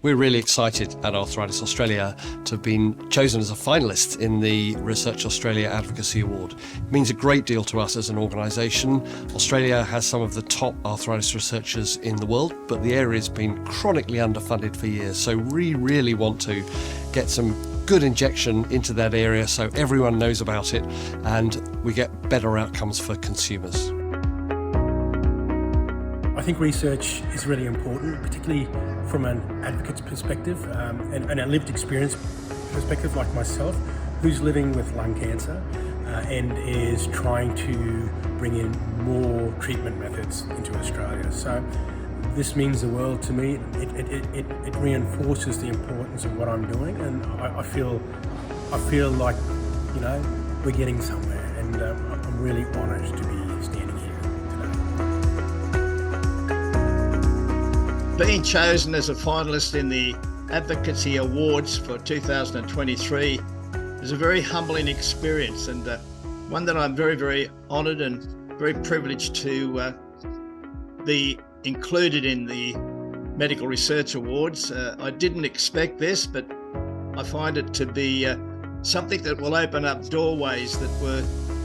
We're really excited at Arthritis Australia to have been chosen as a finalist in the Research Australia Advocacy Award. It means a great deal to us as an organisation. Australia has some of the top arthritis researchers in the world, but the area's been chronically underfunded for years. So we really want to get some good injection into that area so everyone knows about it and we get better outcomes for consumers. I think research is really important, particularly from an advocate's perspective and a lived experience perspective like myself, who's living with lung cancer and is trying to bring in more treatment methods into Australia. So this means the world to me. It reinforces the importance of what I'm doing, and I feel like, you know, we're getting somewhere, and I'm really honoured to be standing here today. Being chosen as a finalist in the Advocacy Awards for 2023 is a very humbling experience, and one that I'm very, very honoured and very privileged to be included in the Medical Research Awards. I didn't expect this, but I find it to be something that will open up doorways that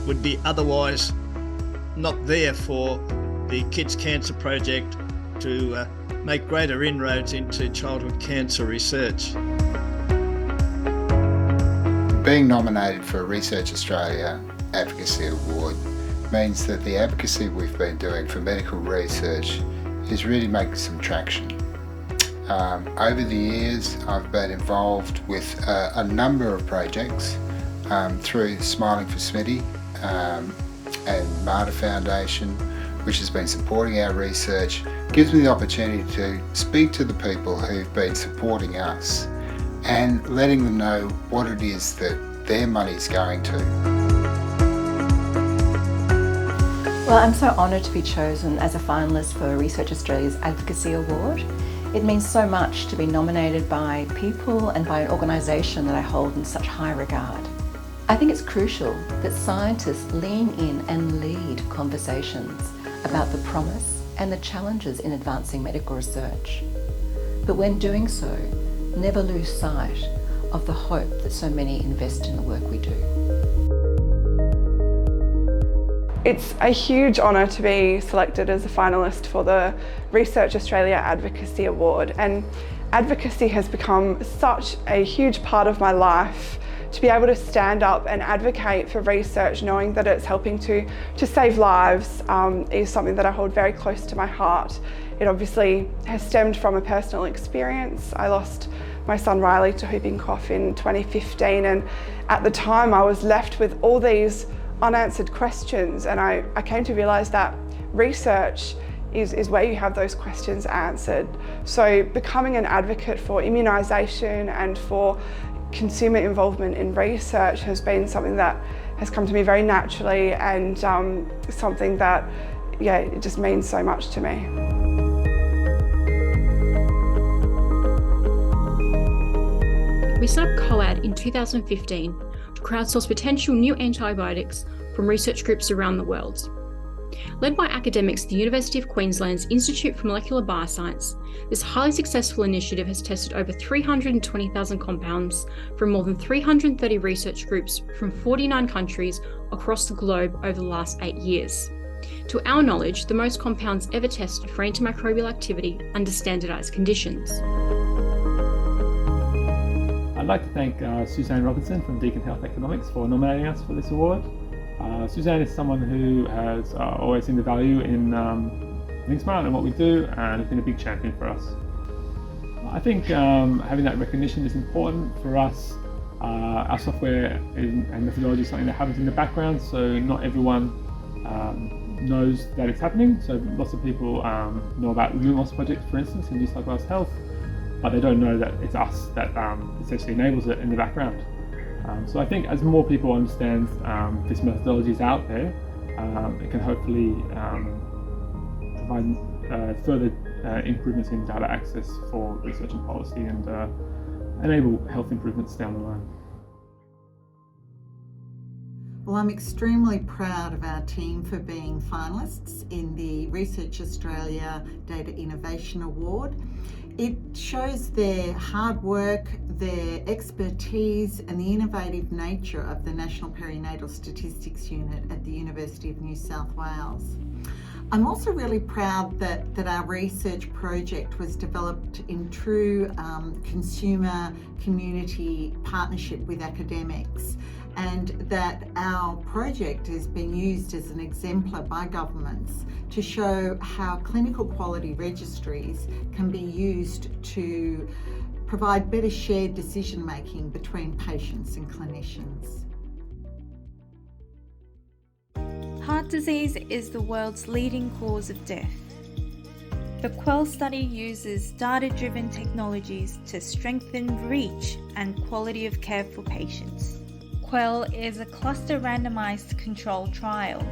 would be otherwise not there for the Kids Cancer Project to make greater inroads into childhood cancer research. Being nominated for a Research Australia Advocacy Award means that the advocacy we've been doing for medical research is really making some traction. Over the years, I've been involved with a number of projects through Smiling for Smitty and Marta Foundation, which has been supporting our research. Gives me the opportunity to speak to the people who've been supporting us and letting them know what it is that their money's going to. Well, I'm so honoured to be chosen as a finalist for Research Australia's Advocacy Award. It means so much to be nominated by people and by an organisation that I hold in such high regard. I think it's crucial that scientists lean in and lead conversations about the promise and the challenges in advancing medical research. But when doing so, never lose sight of the hope that so many invest in the work we do. It's a huge honour to be selected as a finalist for the Research Australia Advocacy Award, and advocacy has become such a huge part of my life. To be able to stand up and advocate for research, knowing that it's helping to save lives, is something that I hold very close to my heart. It obviously has stemmed from a personal experience. I lost my son Riley to whooping cough in 2015, and at the time I was left with all these unanswered questions, and I came to realise that research is where you have those questions answered. So becoming an advocate for immunisation and for consumer involvement in research has been something that has come to me very naturally, and something that, yeah, it just means so much to me. We set up COAD in 2015 to crowdsource potential new antibiotics from research groups around the world. Led by academics at the University of Queensland's Institute for Molecular Bioscience, this highly successful initiative has tested over 320,000 compounds from more than 330 research groups from 49 countries across the globe over the last 8 years. To our knowledge, the most compounds ever tested for antimicrobial activity under standardised conditions. I'd like to thank Suzanne Robinson from Deakin Health Economics for nominating us for this award. Suzanne is someone who has always seen the value in ThinkSmart and what we do, and has been a big champion for us. I think having that recognition is important for us. Our software and methodology is something that happens in the background, so not everyone knows that it's happening. So lots of people know about the Lumos project, for instance, in New South Wales Health, but they don't know that it's us that essentially enables it in the background. So I think as more people understand this methodology is out there, it can hopefully provide further improvements in data access for research and policy, and enable health improvements down the line. Well, I'm extremely proud of our team for being finalists in the Research Australia Data Innovation Award. It shows their hard work, their expertise and the innovative nature of the National Perinatal Statistics Unit at the University of New South Wales. I'm also really proud that our research project was developed in true consumer community partnership with academics, and that our project has been used as an exemplar by governments to show how clinical quality registries can be used to provide better shared decision making between patients and clinicians. Heart disease is the world's leading cause of death. The Quell study uses data-driven technologies to strengthen reach and quality of care for patients. Quell is a cluster randomized controlled trial.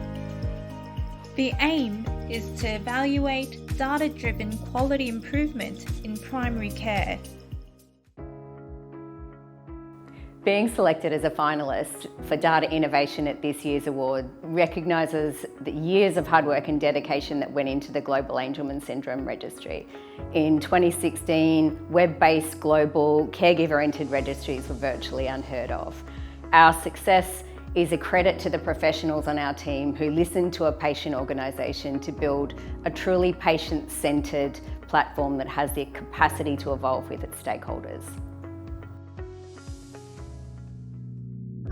The aim is to evaluate data-driven quality improvement in primary care. Being selected as a finalist for data innovation at this year's award recognises the years of hard work and dedication that went into the Global Angelman Syndrome Registry. In 2016, web-based global caregiver-entered registries were virtually unheard of. Our success is a credit to the professionals on our team who listened to a patient organisation to build a truly patient-centred platform that has the capacity to evolve with its stakeholders.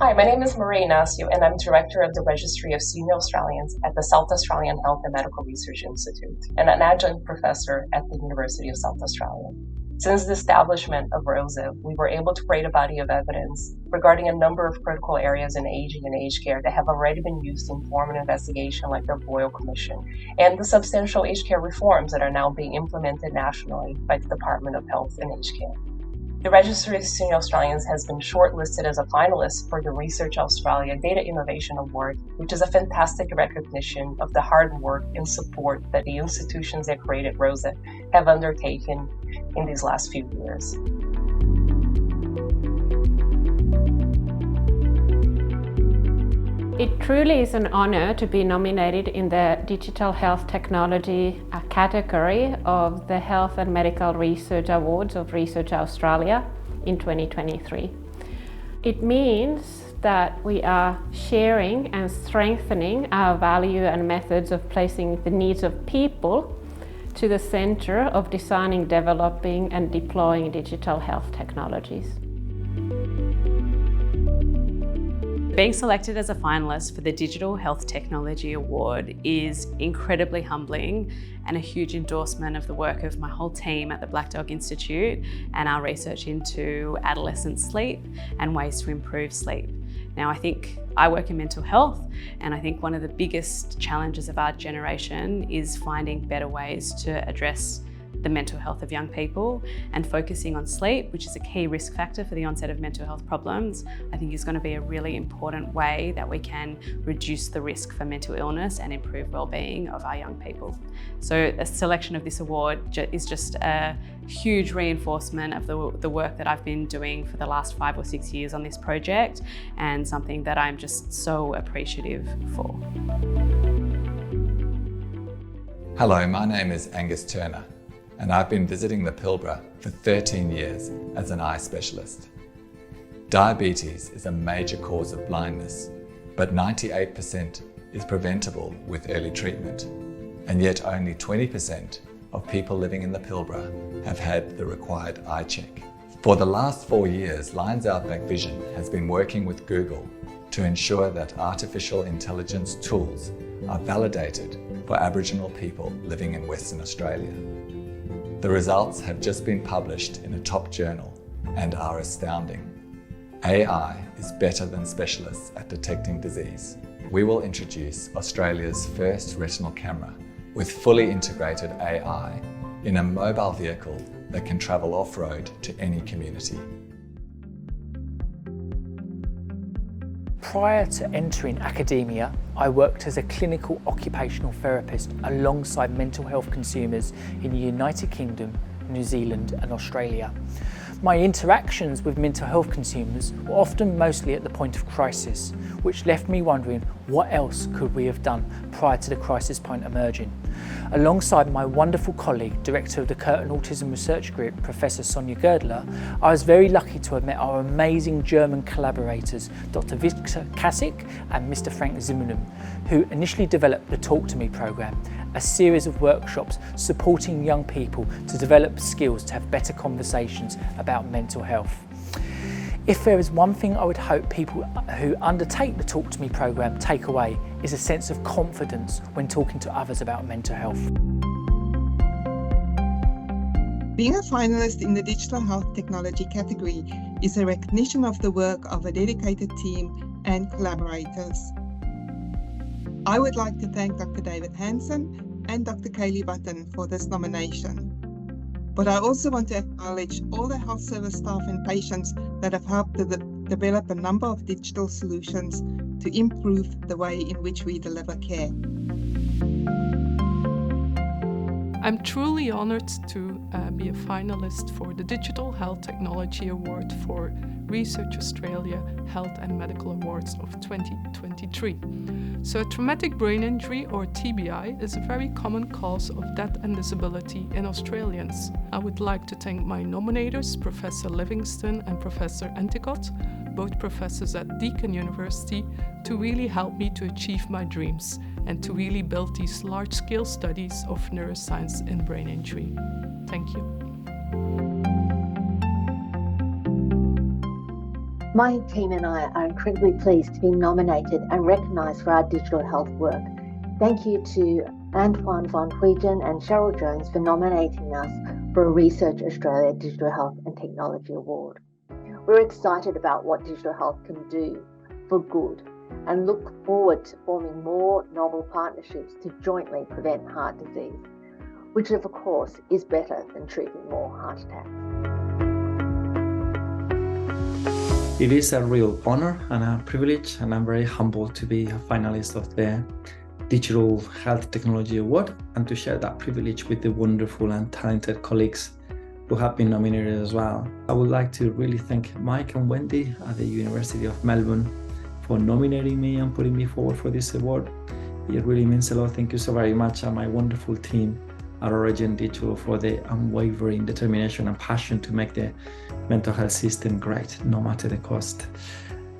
Hi, my name is Marie Ignacio and I'm Director of the Registry of Senior Australians at the South Australian Health and Medical Research Institute and an adjunct professor at the University of South Australia. Since the establishment of ROSA, we were able to create a body of evidence regarding a number of critical areas in aging and aged care that have already been used to inform an investigation like the Royal Commission, and the substantial aged care reforms that are now being implemented nationally by the Department of Health and Aged Care. The Registry of Senior Australians has been shortlisted as a finalist for the Research Australia Data Innovation Award, which is a fantastic recognition of the hard work and support that the institutions that created ROSA have undertaken in these last few years. It truly is an honour to be nominated in the Digital Health Technology category of the Health and Medical Research Awards of Research Australia in 2023. It means that we are sharing and strengthening our value and methods of placing the needs of people to the centre of designing, developing and deploying digital health technologies. Being selected as a finalist for the Digital Health Technology Award is incredibly humbling and a huge endorsement of the work of my whole team at the Black Dog Institute and our research into adolescent sleep and ways to improve sleep. Now, I think I work in mental health, and I think one of the biggest challenges of our generation is finding better ways to address the mental health of young people, and focusing on sleep, which is a key risk factor for the onset of mental health problems, I think is going to be a really important way that we can reduce the risk for mental illness and improve well-being of our young people. So a selection of this award is just a huge reinforcement of the work that I've been doing for the last 5 or 6 years on this project, and something that I'm just so appreciative for. Hello, my name is Angus Turner, and I've been visiting the Pilbara for 13 years as an eye specialist. Diabetes is a major cause of blindness, but 98% is preventable with early treatment, and yet only 20% of people living in the Pilbara have had the required eye check. For the last 4 years, Lions Outback Vision has been working with Google to ensure that artificial intelligence tools are validated for Aboriginal people living in Western Australia. The results have just been published in a top journal and are astounding. AI is better than specialists at detecting disease. We will introduce Australia's first retinal camera with fully integrated AI in a mobile vehicle that can travel off-road to any community. Prior to entering academia, I worked as a clinical occupational therapist alongside mental health consumers in the United Kingdom, New Zealand and Australia. My interactions with mental health consumers were often mostly at the point of crisis, which left me wondering What else could we have done prior to the crisis point emerging? Alongside my wonderful colleague, Director of the Curtin Autism Research Group, Professor Sonja Girdler, I was very lucky to have met our amazing German collaborators, Dr. Victor Kassik and Mr. Frank Zimmermann, who initially developed the Talk to Me programme, a series of workshops supporting young people to develop skills to have better conversations about mental health. If there is one thing I would hope people who undertake the Talk to Me programme take away, is a sense of confidence when talking to others about mental health. Being a finalist in the digital health technology category is a recognition of the work of a dedicated team and collaborators. I would like to thank Dr. David Hansen and Dr. Kaylee Button for this nomination. But I also want to acknowledge all the health service staff and patients that have helped to develop a number of digital solutions to improve the way in which we deliver care. I'm truly honored to be a finalist for the Digital Health Technology Award for Research Australia Health and Medical Awards of 2023. So a traumatic brain injury, or TBI, is a very common cause of death and disability in Australians. I would like to thank my nominators, Professor Livingston and Professor Endicott, both professors at Deakin University, to really help me to achieve my dreams and to really build these large-scale studies of neuroscience in brain injury. Thank you. My team and I are incredibly pleased to be nominated and recognised for our digital health work. Thank you to Antoine van Huijen and Cheryl Jones for nominating us for a Research Australia Digital Health and Technology Award. We're excited about what digital health can do for good and look forward to forming more novel partnerships to jointly prevent heart disease, which of course is better than treating more heart attacks. It is a real honor and a privilege, and I'm very humbled to be a finalist of the Digital Health Technology Award and to share that privilege with the wonderful and talented colleagues who have been nominated as well. I would like to really thank Mike and Wendy at the University of Melbourne for nominating me and putting me forward for this award. It really means a lot. Thank you so very much, and my wonderful team at Origin Digital for the unwavering determination and passion to make the mental health system great, no matter the cost.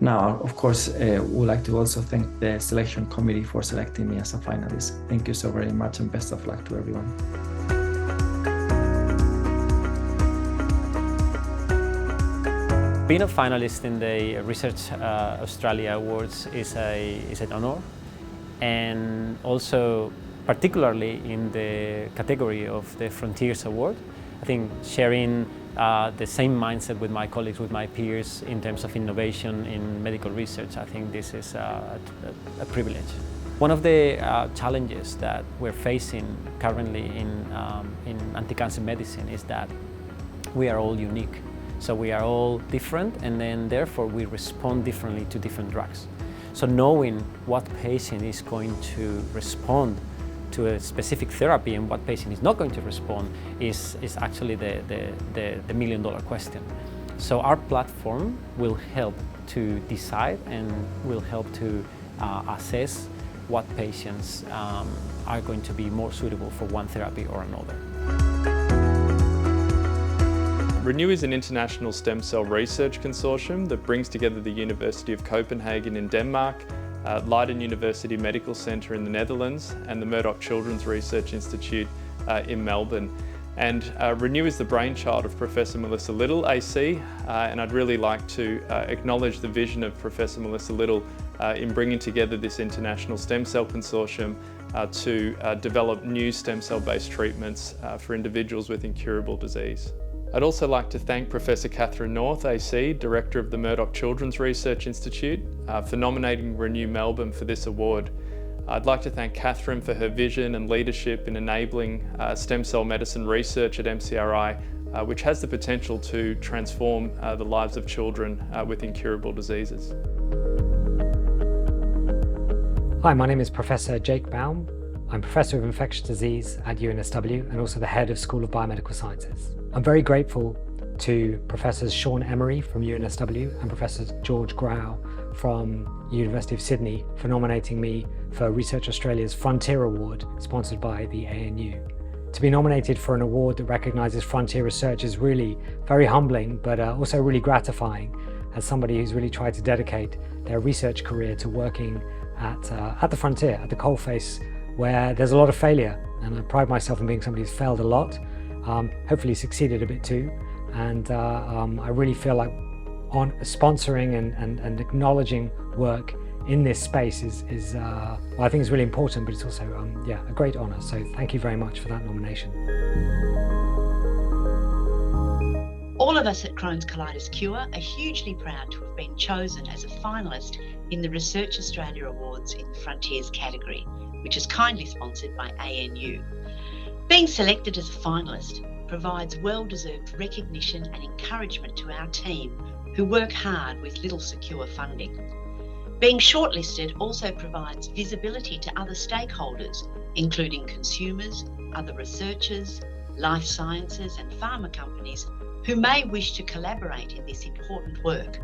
Now, of course, would like to also thank the selection committee for selecting me as a finalist. Thank you so very much, and best of luck to everyone. Being a finalist in the Research Australia Awards is an honor, and also particularly in the category of the Frontiers Award. I think sharing the same mindset with my colleagues, with my peers in terms of innovation in medical research, I think this is a privilege. One of the challenges that we're facing currently in anti-cancer medicine is that we are all unique. So we are all different, and then therefore we respond differently to different drugs. So knowing what patient is going to respond to a specific therapy and what patient is not going to respond is actually the million-dollar question. So our platform will help to decide and will help to assess what patients are going to be more suitable for one therapy or another. Renew is an international stem cell research consortium that brings together the University of Copenhagen in Denmark, Leiden University Medical Centre in the Netherlands, and the Murdoch Children's Research Institute in Melbourne. And Renew is the brainchild of Professor Melissa Little, AC, and I'd really like to acknowledge the vision of Professor Melissa Little in bringing together this international stem cell consortium to develop new stem cell-based treatments for individuals with incurable disease. I'd also like to thank Professor Catherine North, AC, Director of the Murdoch Children's Research Institute, for nominating Renew Melbourne for this award. I'd like to thank Catherine for her vision and leadership in enabling stem cell medicine research at MCRI, which has the potential to transform the lives of children with incurable diseases. Hi, my name is Professor Jake Baum. I'm Professor of Infectious Disease at UNSW and also the Head of School of Biomedical Sciences. I'm very grateful to Professors Sean Emery from UNSW and Professor George Grau from University of Sydney for nominating me for Research Australia's Frontier Award, sponsored by the ANU. To be nominated for an award that recognises frontier research is really very humbling, but also really gratifying as somebody who's really tried to dedicate their research career to working at the frontier, at the coalface, where there's a lot of failure. And I pride myself in being somebody who's failed a lot, hopefully succeeded a bit too. And I really feel like on sponsoring and acknowledging work in this space is well, I think it's really important, but it's also a great honour. So thank you very much for that nomination. All of us at Crohn's Colitis Cure are hugely proud to have been chosen as a finalist in the Research Australia Awards in the Frontiers category, which is kindly sponsored by ANU. Being selected as a finalist provides well-deserved recognition and encouragement to our team who work hard with little secure funding. Being shortlisted also provides visibility to other stakeholders, including consumers, other researchers, life sciences and pharma companies who may wish to collaborate in this important work.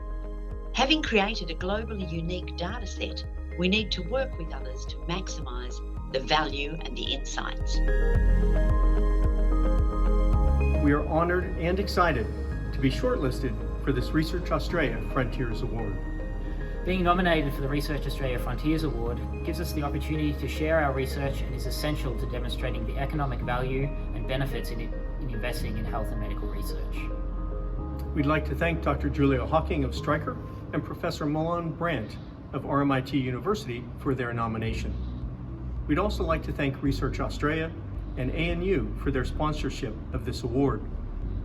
Having created a globally unique data set, we need to work with others to maximise the value and the insights. We are honoured and excited to be shortlisted for this Research Australia Frontiers Award. Being nominated for the Research Australia Frontiers Award gives us the opportunity to share our research and is essential to demonstrating the economic value and benefits in investing in health and medical research. We'd like to thank Dr. Julia Hawking of Stryker and Professor Milan Brandt of RMIT University for their nomination. We'd also like to thank Research Australia and ANU for their sponsorship of this award,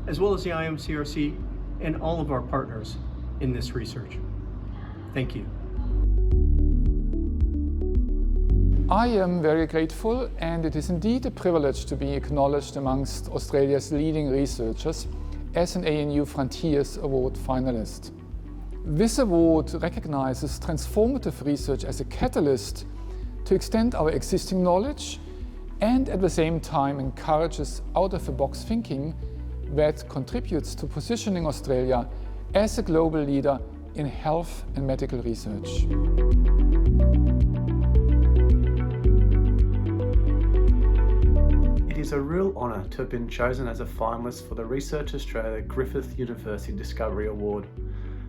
as well as the IMCRC and all of our partners in this research. Thank you. I am very grateful, and it is indeed a privilege to be acknowledged amongst Australia's leading researchers as an ANU Frontiers Award finalist. This award recognizes transformative research as a catalyst to extend our existing knowledge and at the same time encourages out-of-the-box thinking that contributes to positioning Australia as a global leader in health and medical research. It is a real honour to have been chosen as a finalist for the Research Australia Griffith University Discovery Award.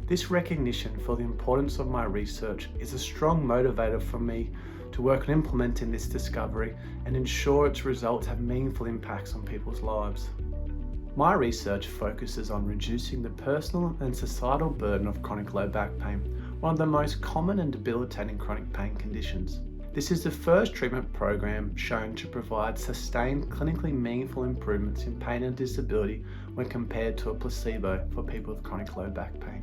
This recognition for the importance of my research is a strong motivator for me to work on implementing this discovery and ensure its results have meaningful impacts on people's lives. My research focuses on reducing the personal and societal burden of chronic low back pain, one of the most common and debilitating chronic pain conditions. This is the first treatment program shown to provide sustained, clinically meaningful improvements in pain and disability when compared to a placebo for people with chronic low back pain.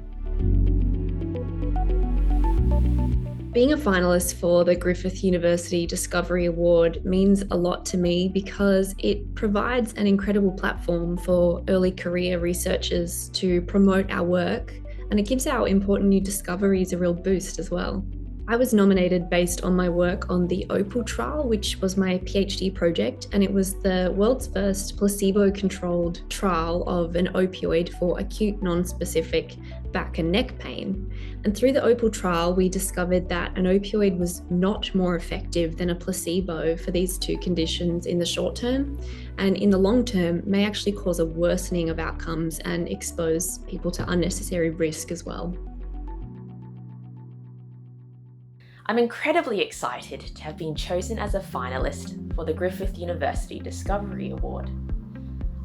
Being a finalist for the Griffith University Discovery Award means a lot to me because it provides an incredible platform for early career researchers to promote our work, and it gives our important new discoveries a real boost as well. I was nominated based on my work on the OPAL trial, which was my PhD project, and it was the world's first placebo-controlled trial of an opioid for acute non-specific back and neck pain. And through the OPAL trial, we discovered that an opioid was not more effective than a placebo for these two conditions in the short term, and in the long term may actually cause a worsening of outcomes and expose people to unnecessary risk as well. I'm incredibly excited to have been chosen as a finalist for the Griffith University Discovery Award.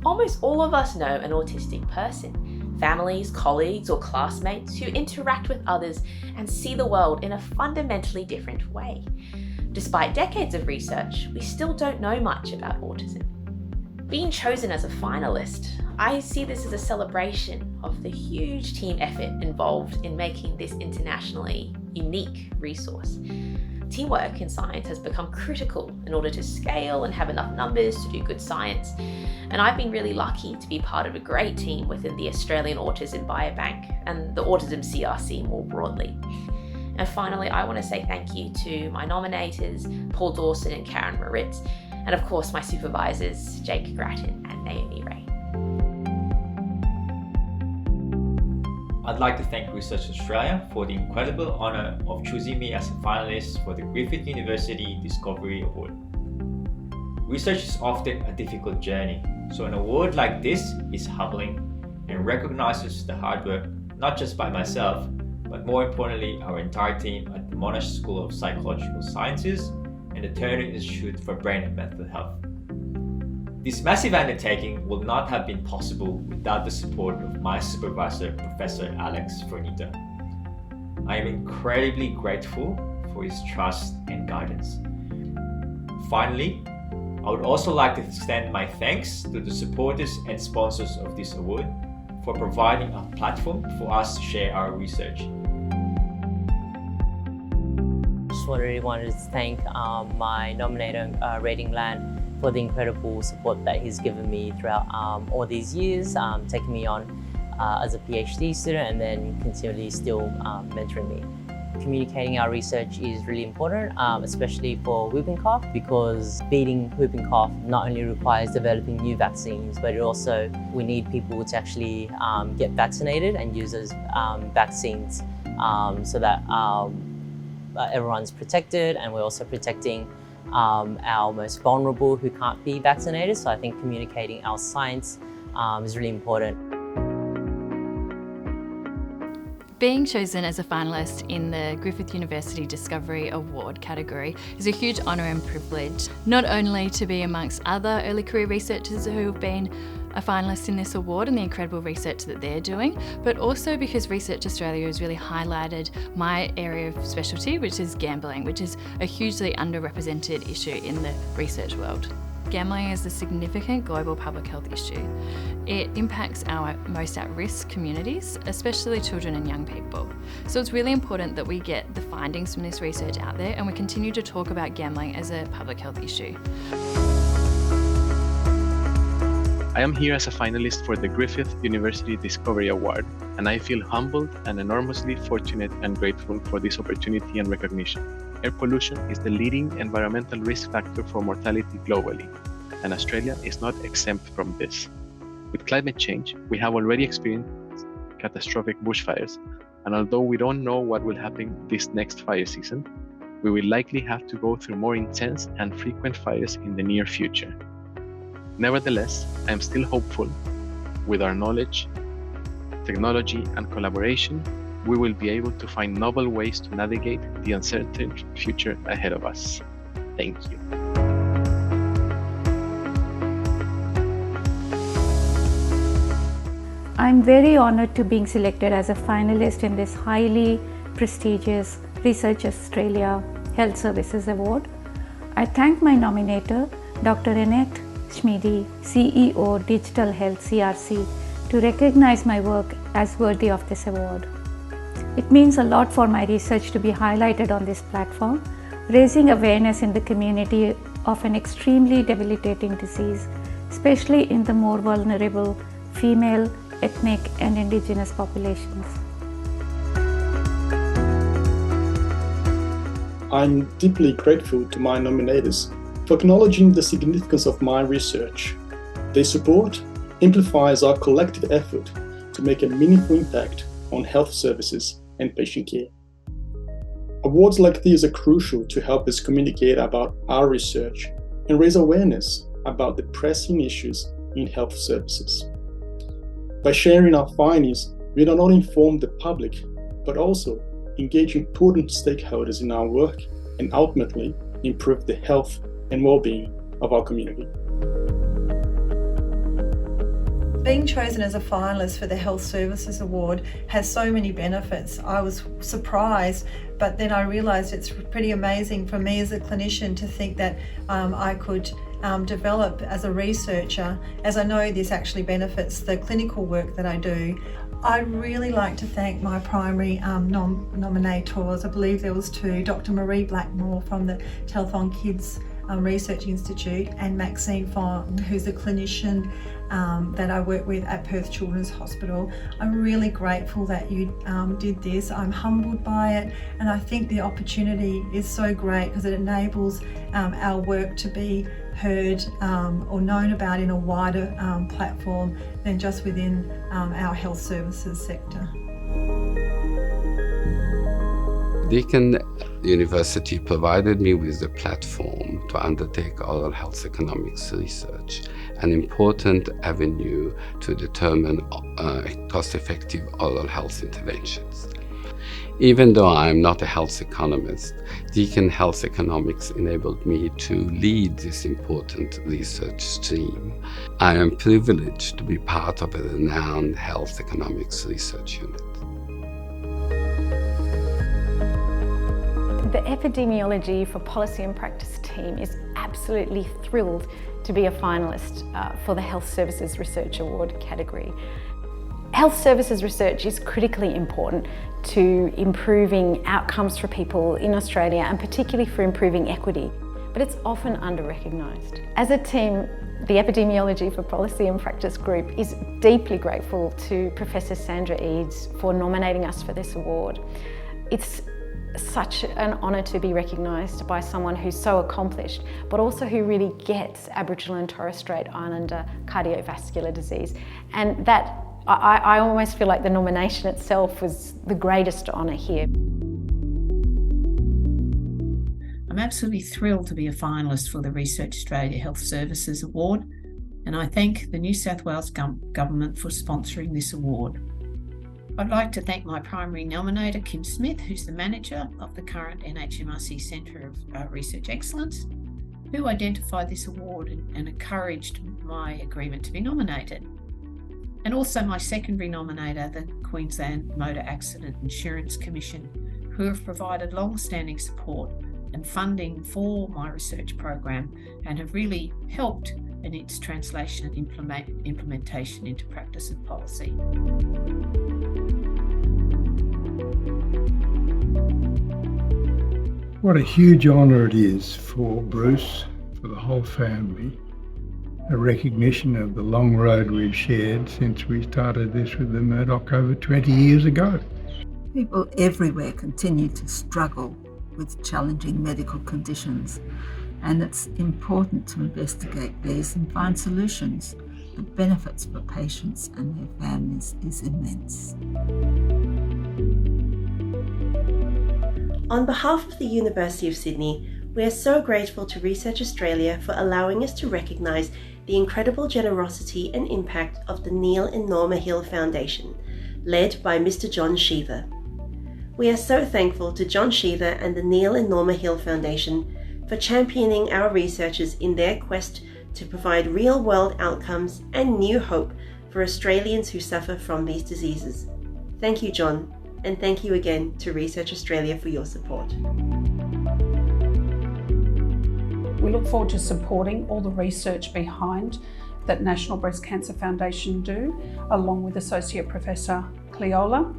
Almost all of us know an autistic person, families, colleagues or classmates who interact with others and see the world in a fundamentally different way. Despite decades of research, we still don't know much about autism. Being chosen as a finalist, I see this as a celebration of the huge team effort involved in making this internationally unique resource. Teamwork in science has become critical in order to scale and have enough numbers to do good science. And I've been really lucky to be part of a great team within the Australian Autism Biobank and the Autism CRC more broadly. And finally, I want to say thank you to my nominators, Paul Dawson and Karen Moritz, and of course my supervisors, Jake Grattan and Naomi Ray. I'd like to thank Research Australia for the incredible honour of choosing me as a finalist for the Griffith University Discovery Award. Research is often a difficult journey, so an award like this is humbling and recognises the hard work not just by myself, but more importantly our entire team at the Monash School of Psychological Sciences and the Turner Institute for Brain and Mental Health. This massive undertaking would not have been possible without the support of my supervisor, Professor Alex Fornito. I am incredibly grateful for his trust and guidance. Finally, I would also like to extend my thanks to the supporters and sponsors of this award for providing a platform for us to share our research. Just really wanted to thank my nominator, Rating Land, for the incredible support that he's given me throughout all these years, taking me on as a PhD student and then continually still mentoring me. Communicating our research is really important, especially for whooping cough, because beating whooping cough not only requires developing new vaccines, but it also, we need people to actually get vaccinated and use those vaccines so that everyone's protected, and we're also protecting our most vulnerable who can't be vaccinated. So I think communicating our science is really important. Being chosen as a finalist in the Griffith University Discovery Award category is a huge honour and privilege, not only to be amongst other early career researchers who have been a finalist in this award and the incredible research that they're doing, but also because Research Australia has really highlighted my area of specialty, which is gambling, which is a hugely underrepresented issue in the research world. Gambling is a significant global public health issue. It impacts our most at-risk communities, especially children and young people. So it's really important that we get the findings from this research out there and we continue to talk about gambling as a public health issue. I am here as a finalist for the Griffith University Discovery Award, and I feel humbled and enormously fortunate and grateful for this opportunity and recognition. Air pollution is the leading environmental risk factor for mortality globally, and Australia is not exempt from this. With climate change, we have already experienced catastrophic bushfires, and although we don't know what will happen this next fire season, we will likely have to go through more intense and frequent fires in the near future. Nevertheless, I am still hopeful. With our knowledge, technology, and collaboration, we will be able to find novel ways to navigate the uncertain future ahead of us. Thank you. I'm very honored to being selected as a finalist in this highly prestigious Research Australia Health Services Award. I thank my nominator, Dr. Annette Schmidi, CEO Digital Health CRC, to recognize my work as worthy of this award. It means a lot for my research to be highlighted on this platform, raising awareness in the community of an extremely debilitating disease, especially in the more vulnerable female, ethnic and indigenous populations. I'm deeply grateful to my nominators for acknowledging the significance of my research. Their support amplifies our collective effort to make a meaningful impact on health services and patient care. Awards like these are crucial to help us communicate about our research and raise awareness about the pressing issues in health services. By sharing our findings, we not only inform the public, but also engage important stakeholders in our work and ultimately improve the health and well-being of our community. Being chosen as a finalist for the Health Services Award has so many benefits. I was surprised, but then I realised it's pretty amazing for me as a clinician to think that I could develop as a researcher, as I know this actually benefits the clinical work that I do. I'd really like to thank my primary nominators. I believe there was two, Dr. Marie Blackmore from the Telethon Kids Research Institute and Maxine Fong, who's a clinician that I work with at Perth Children's Hospital. I'm really grateful that you did this. I'm humbled by it, and I think the opportunity is so great because it enables our work to be heard or known about in a wider platform than just within our health services sector. Deakin University provided me with a platform to undertake oral health economics research, an important avenue to determine cost-effective oral health interventions. Even though I am not a health economist, Deakin Health Economics enabled me to lead this important research stream. I am privileged to be part of a renowned health economics research unit. The Epidemiology for Policy and Practice team is absolutely thrilled to be a finalist for the Health Services Research Award category. Health services research is critically important to improving outcomes for people in Australia and particularly for improving equity, but it's often under-recognised. As a team, the Epidemiology for Policy and Practice group is deeply grateful to Professor Sandra Eads for nominating us for this award. It's such an honour to be recognised by someone who's so accomplished, but also who really gets Aboriginal and Torres Strait Islander cardiovascular disease. And that, I almost feel like the nomination itself was the greatest honour here. I'm absolutely thrilled to be a finalist for the Research Australia Health Services Award, and I thank the New South Wales Government for sponsoring this award. I'd like to thank my primary nominator, Kim Smith, who's the manager of the current NHMRC Centre of Research Excellence, who identified this award and encouraged my agreement to be nominated. And also my secondary nominator, the Queensland Motor Accident Insurance Commission, who have provided long-standing support and funding for my research program and have really helped in its translation and implementation into practice and policy. What a huge honour it is for Bruce, for the whole family, a recognition of the long road we've shared since we started this with the Murdoch over 20 years ago. People everywhere continue to struggle with challenging medical conditions, and it's important to investigate these and find solutions. The benefits for patients and their families is immense. On behalf of the University of Sydney, we are so grateful to Research Australia for allowing us to recognise the incredible generosity and impact of the Neil and Norma Hill Foundation, led by Mr. John Shiva. We are so thankful to John Shiva and the Neil and Norma Hill Foundation for championing our researchers in their quest to provide real-world outcomes and new hope for Australians who suffer from these diseases. Thank you, John, and thank you again to Research Australia for your support. We look forward to supporting all the research behind that National Breast Cancer Foundation do, along with Associate Professor Cleola.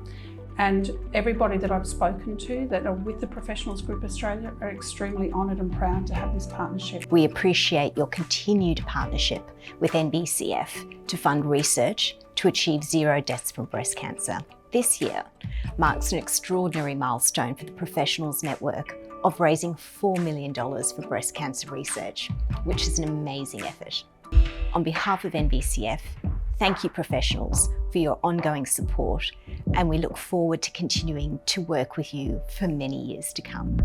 And everybody that I've spoken to that are with the Professionals Group Australia are extremely honoured and proud to have this partnership. We appreciate your continued partnership with NBCF to fund research to achieve 0 deaths from breast cancer. This year marks an extraordinary milestone for the Professionals Network of raising $4 million for breast cancer research, which is an amazing effort. On behalf of NBCF, thank you, professionals, for your ongoing support, and we look forward to continuing to work with you for many years to come.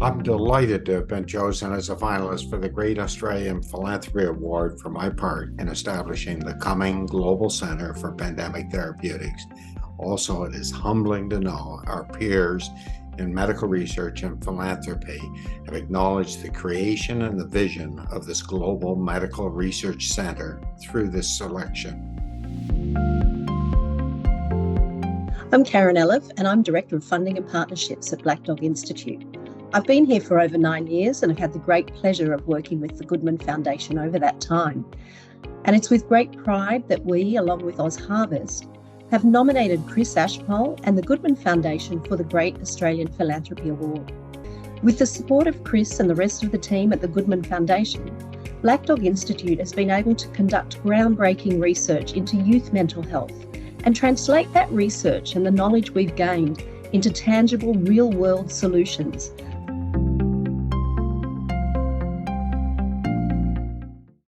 I'm delighted to have been chosen as a finalist for the Great Australian Philanthropy Award for my part in establishing the coming Global Centre for Pandemic Therapeutics. Also, it is humbling to know our peers in medical research and philanthropy have acknowledged the creation and the vision of this Global Medical Research Centre through this selection. I'm Karen Elliff, and I'm Director of Funding and Partnerships at Black Dog Institute. I've been here for over 9 years and I've had the great pleasure of working with the Goodman Foundation over that time. And it's with great pride that we, along with OzHarvest, have nominated Chris Ashpole and the Goodman Foundation for the Great Australian Philanthropy Award. With the support of Chris and the rest of the team at the Goodman Foundation, Black Dog Institute has been able to conduct groundbreaking research into youth mental health and translate that research and the knowledge we've gained into tangible real-world solutions